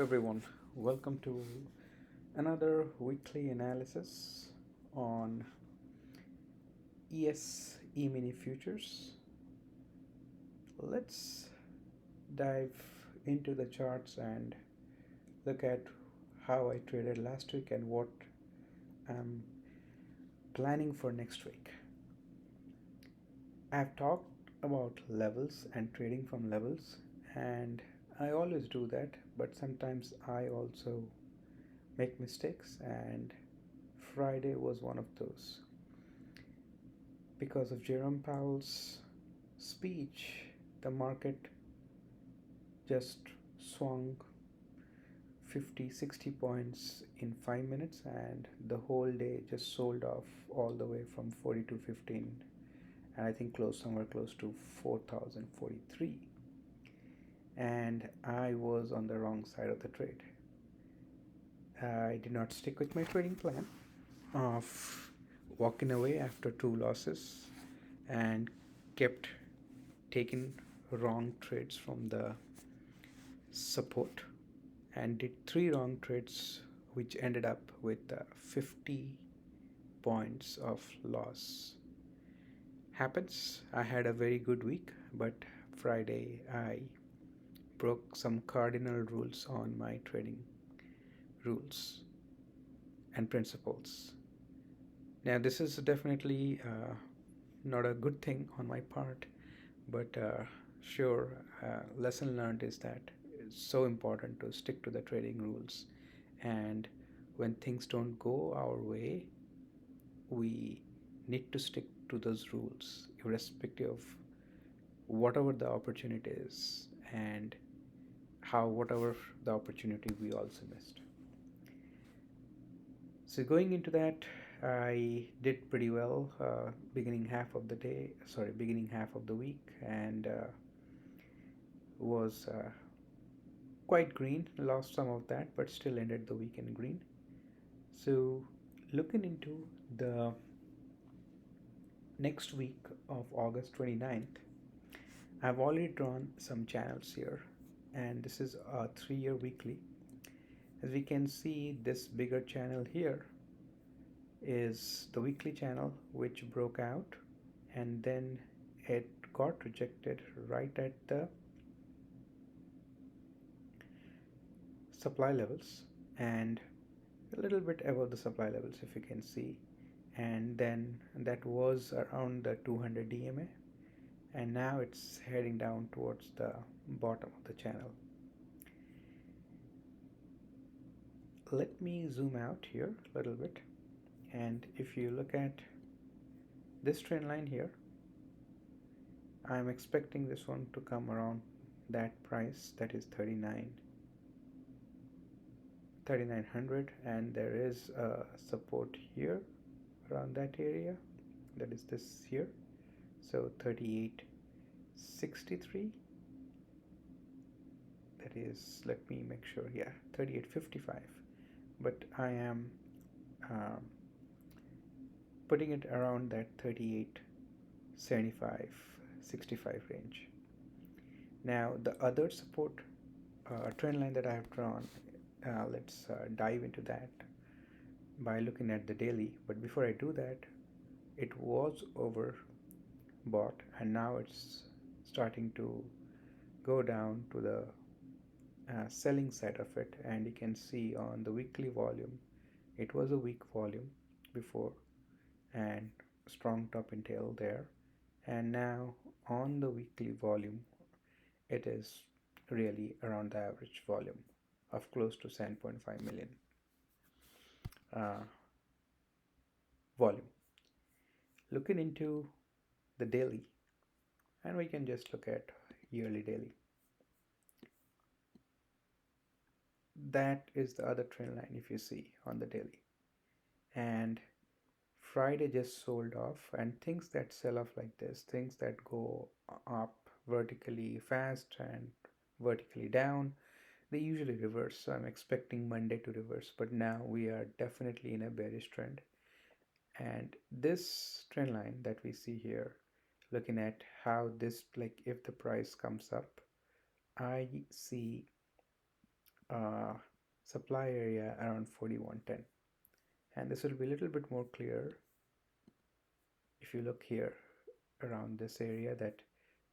everyone, welcome to another weekly analysis on EMini futures. Let's dive into the charts and look at how I traded last week and what I'm planning for next week. I've talked about levels and trading from levels, and I always do that, but sometimes I also make mistakes, and Friday was one of those. Because of Jerome Powell's speech, the market just swung 50, 60 points in 5 minutes, and the whole day just sold off all the way from 42.15, and I think closed somewhere close to 4,043. And I was on the wrong side of the trade. I did not stick with my trading plan of walking away after two losses and kept taking wrong trades from the support and did three wrong trades, which ended up with 50 points of loss. Happens. I had a very good week, but Friday I broke some cardinal rules on my trading rules and principles. Now, this is definitely not a good thing on my part, but sure, lesson learned is that it's so important to stick to the trading rules, and when things don't go our way, we need to stick to those rules irrespective of whatever the opportunity is and how whatever the opportunity we also missed. So going into that, I did pretty well beginning half of the week, and was quite green. Lost some of that, but still ended the week in green. So looking into the next week of August 29th, I've already drawn some channels here, and this is a 3-year weekly. As we can see, this bigger channel here is the weekly channel which broke out, and then it got rejected right at the supply levels and a little bit above the supply levels, if you can see, and then that was around the 200 EMA, and now it's heading down towards the bottom of the channel. Let me zoom out here a little bit, and if you look at this trend line here, I'm expecting this one to come around that price, that is 3900, and there is a support here around that area, that is this here, so 3863, that is, let me make sure, yeah, 3855, but I am putting it around that 3875 65 range. Now the other support trend line that I have drawn, let's dive into that by looking at the daily. But before I do that, it was overbought, and now it's starting to go down to the selling side of it, and you can see on the weekly volume, it was a weak volume before and strong top and tail there, and now on the weekly volume it is really around the average volume of close to 7.5 million volume. Looking into the daily, and we can just look at yearly daily. That is the other trend line, if you see on the daily, and Friday just sold off, and things that sell off like this, things that go up vertically fast and vertically down, they usually reverse. So I'm expecting Monday to reverse, but now we are definitely in a bearish trend. And this trend line that we see here, looking at how this, like if the price comes up, I see uh, supply area around 4110, and this will be a little bit more clear if you look here around this area,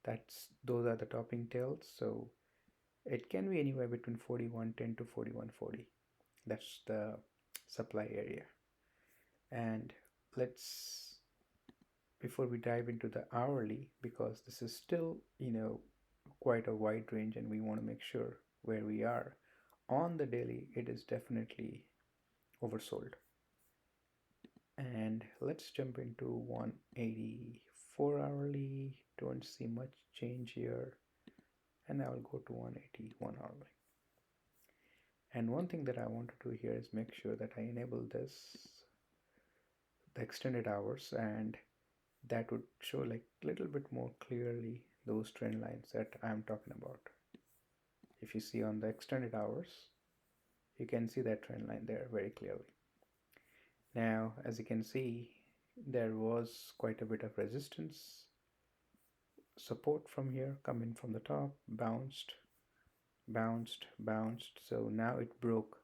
that's those are the topping tails. So it can be anywhere between 4110 to 4140. That's the supply area. And let's, before we dive into the hourly, because this is still, quite a wide range and we want to make sure where we are. On the daily, it is definitely oversold. And let's jump into 184 hourly. Don't see much change here. And I'll go to 181 hourly. And one thing that I want to do here is make sure that I enable this, the extended hours, and that would show like a little bit more clearly those trend lines that I'm talking about. If you see on the extended hours, you can see that trend line there very clearly. Now, as you can see, there was quite a bit of resistance, support from here coming from the top, bounced, so now it broke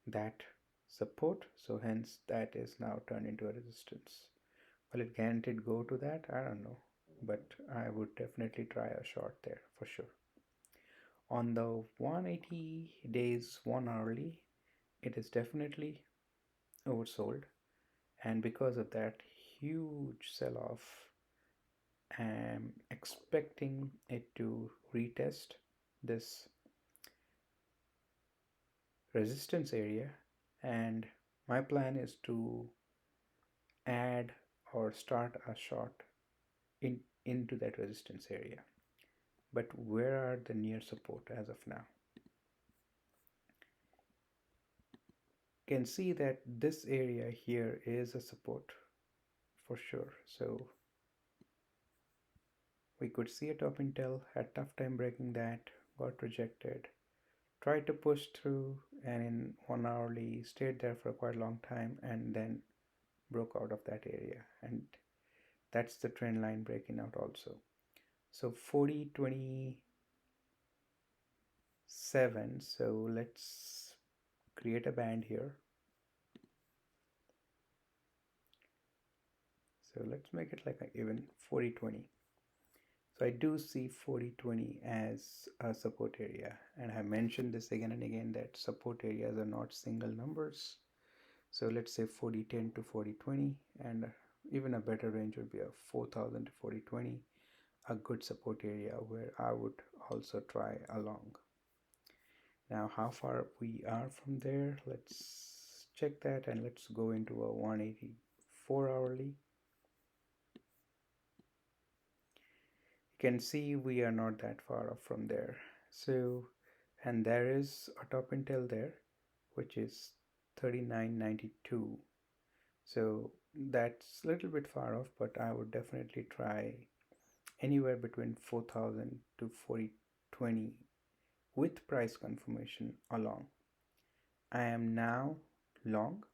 that support, so hence that is now turned into a resistance. Will it guaranteed go to that? I don't know, but I would definitely try a short there for sure. On the 180 days 1 hourly, it is definitely oversold, and because of that huge sell-off, I'm expecting it to retest this resistance area, and my plan is to add or start a short into that resistance area. But where are the near support as of now? You can see that this area here is a support for sure. So we could see a top intel, had tough time breaking that, got rejected, tried to push through, and in 1 hourly stayed there for a quite long time and then broke out of that area, and that's the trend line breaking out also. So 40.27, so let's create a band here. So let's make it like even 40.20. So I do see 40.20 as a support area, and I mentioned this again and again that support areas are not single numbers. So let's say 40.10 to 40.20, and even a better range would be a 4,000 to 40.20, a good support area where I would also try along. Now how far we are from there, let's check that, and let's go into a 184 hourly. You can see we are not that far off from there. So, and there is a top intel there, which is 39.92. So that's a little bit far off, but I would definitely try anywhere between 4,000 to 40.20 with price confirmation along. I am now long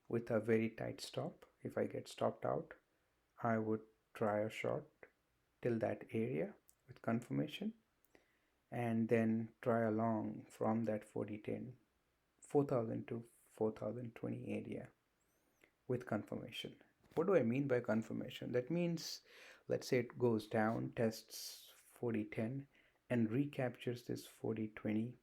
with a very tight stop. If I get stopped out, I would try a short till that area with confirmation, and then try along from that 4,000 to 4,020 area with confirmation. What do I mean by confirmation? That means, let's say it goes down, tests 40.10 and recaptures this 40.20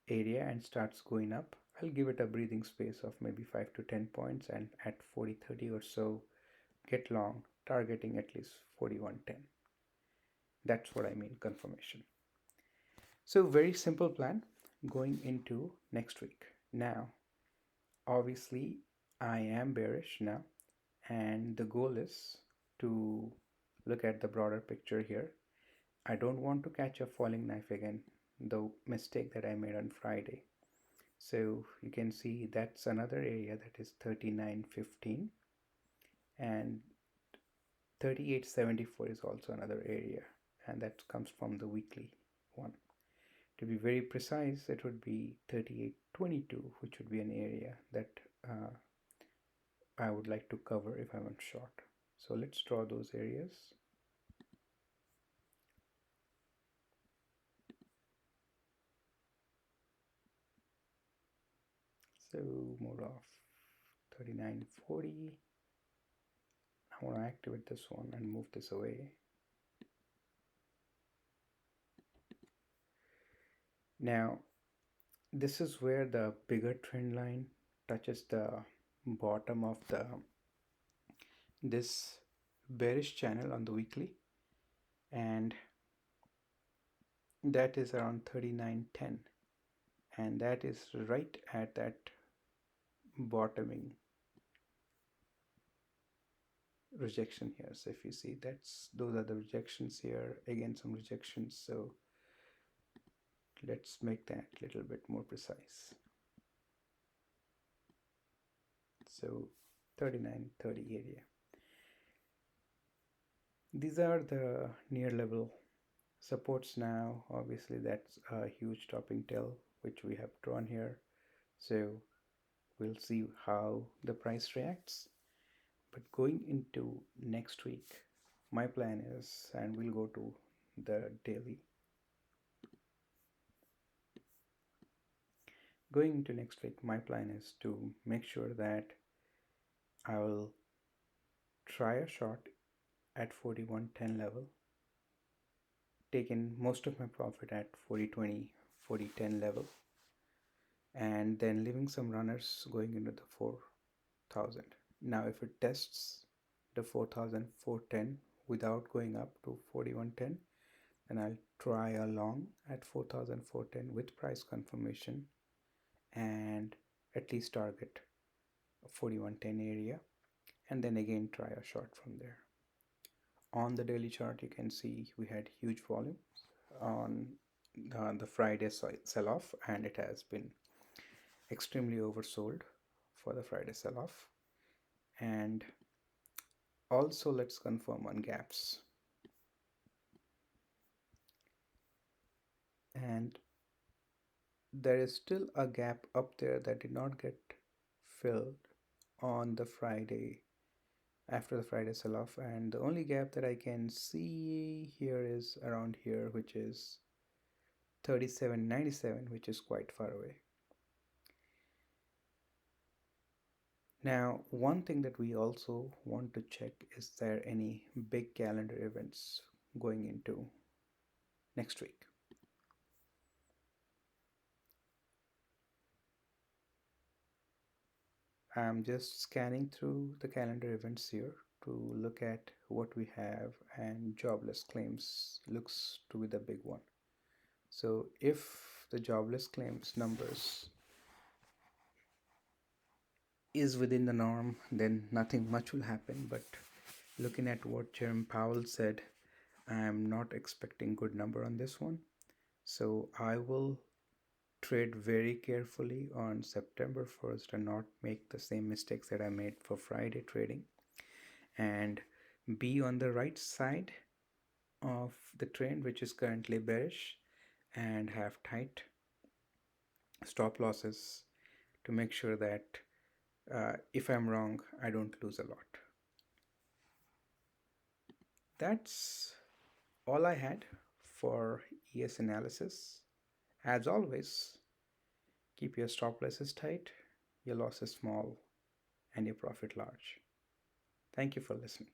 area and starts going up. I'll give it a breathing space of maybe 5 to 10 points, and at 40.30 or so get long, targeting at least 41.10. That's what I mean, confirmation. So very simple plan going into next week. Now, obviously, I am bearish now, and the goal is to look at the broader picture here. I don't want to catch a falling knife again, the mistake that I made on Friday. So you can see that's another area, that is 39.15, and 38.74 is also another area, and that comes from the weekly one. To be very precise, it would be 38.22, which would be an area that I would like to cover if I'm on short. So let's draw those areas. So mode off 39.40. I want to activate this one and move this away. Now this is where the bigger trend line touches the bottom of this bearish channel on the weekly, and that is around 39.10, and that is right at that bottoming rejection here. So if you see, those are the rejections here, again some rejections. So let's make that a little bit more precise. So 39.30 area. These are the near level supports. Now obviously that's a huge topping tail which we have drawn here, so we'll see how the price reacts. But going into next week, my plan is, and we'll go to the daily. Going into next week, my plan is to make sure that I will try a short at 41.10 level, taking most of my profit at 40.20, 40.10 level, and then leaving some runners going into the 4,000. Now if it tests the 4,410 without going up to 41.10, then I'll try a long at 4,410 with price confirmation and at least target 41.10 area, and then again try a short from there. On the daily chart, you can see we had huge volume on the Friday sell-off, and it has been extremely oversold for the Friday sell-off. And also let's confirm on gaps. And there is still a gap up there that did not get filled on the Friday, after the Friday sell-off, and the only gap that I can see here is around here, which is 37.97, which is quite far away. Now one thing that we also want to check, is there any big calendar events going into next week? I'm just scanning through the calendar events here to look at what we have, and jobless claims looks to be the big one. So if the jobless claims numbers is within the norm, then nothing much will happen. But looking at what Jerome Powell said, I'm not expecting good number on this one. So I will trade very carefully on September 1st and not make the same mistakes that I made for Friday trading, and be on the right side of the trend, which is currently bearish, and have tight stop losses to make sure that if I'm wrong, I don't lose a lot. That's all I had for ES analysis. As always, keep your stop losses tight, your losses small, and your profit large. Thank you for listening.